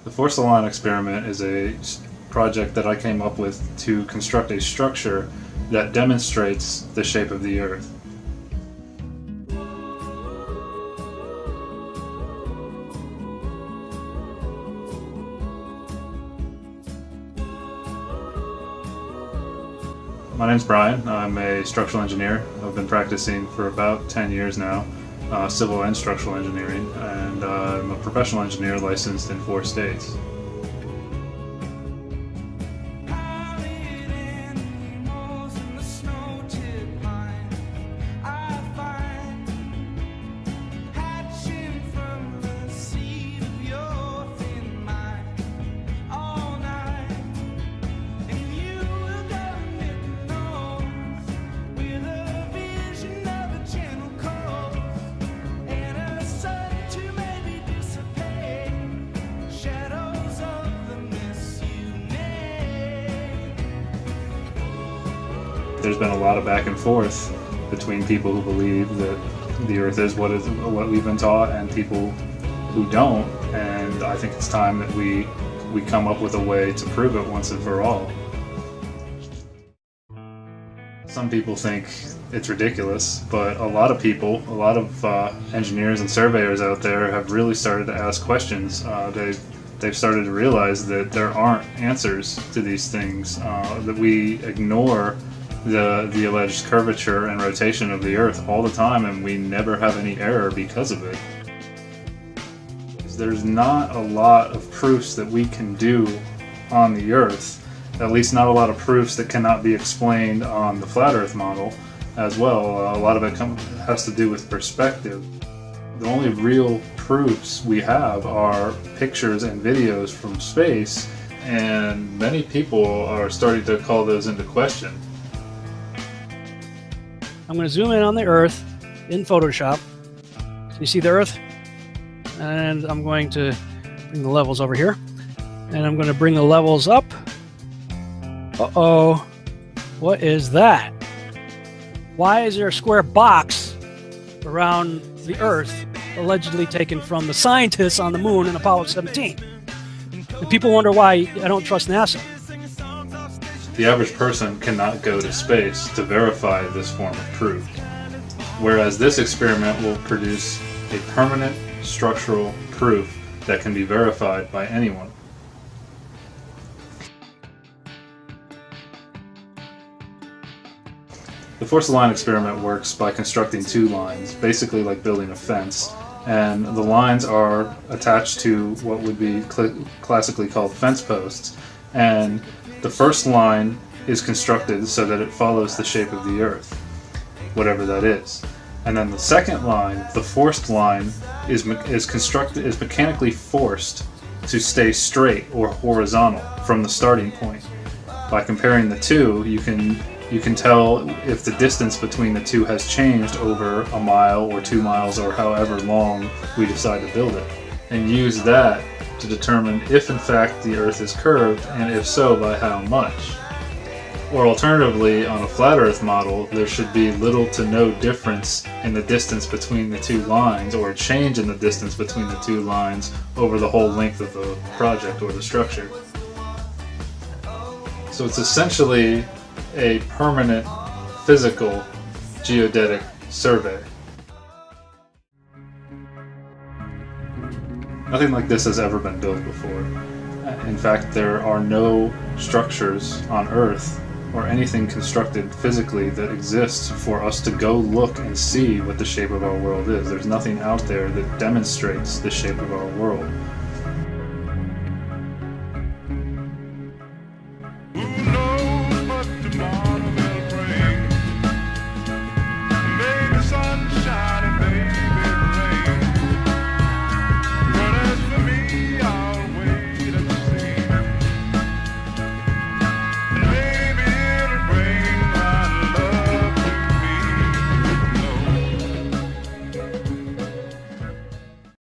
The Force Aligned experiment is a project that I came up with to construct a structure that demonstrates the shape of the Earth. My name's Brian. I'm a structural engineer. I've been practicing for about 10 years now, civil and structural engineering, and I'm a professional engineer licensed in 4 states. There's been a lot of back and forth between people who believe that the Earth is what we've been taught and people who don't, and I think it's time that we come up with a way to prove it once and for all. Some people think it's ridiculous, but a lot of people, a lot of engineers and surveyors out there have really started to ask questions. They've started to realize that there aren't answers to these things, that we ignore the alleged curvature and rotation of the Earth all the time, and we never have any error because of it. There's not a lot of proofs that we can do on the Earth, at least not a lot of proofs that cannot be explained on the flat Earth model as well. A lot of it has to do with perspective. The only real proofs we have are pictures and videos from space, and many people are starting to call those into question. I'm going to zoom in on the Earth in Photoshop. So you see the Earth? And I'm going to bring the levels over here. And I'm going to bring the levels up. Uh-oh. What is that? Why is there a square box around the Earth allegedly taken from the scientists on the moon in Apollo 17? And people wonder why I don't trust NASA. The average person cannot go to space to verify this form of proof, whereas this experiment will produce a permanent structural proof that can be verified by anyone. The Force Aligned experiment works by constructing 2 lines, basically like building a fence, and the lines are attached to what would be classically called fence posts, and the first line is constructed so that it follows the shape of the Earth, whatever that is. And then the second line, the forced line, is mechanically forced to stay straight or horizontal from the starting point. By comparing the two, you can tell if the distance between the two has changed over a mile or 2 miles or however long we decide to build it, and use that to determine if in fact the Earth is curved, and if so, by how much. Or alternatively, on a flat Earth model, there should be little to no difference in the distance between the 2 lines, or a change in the distance between the 2 lines over the whole length of the project or the structure. So it's essentially a permanent physical geodetic survey. Nothing like this has ever been built before. In fact, there are no structures on Earth or anything constructed physically that exists for us to go look and see what the shape of our world is. There's nothing out there that demonstrates the shape of our world.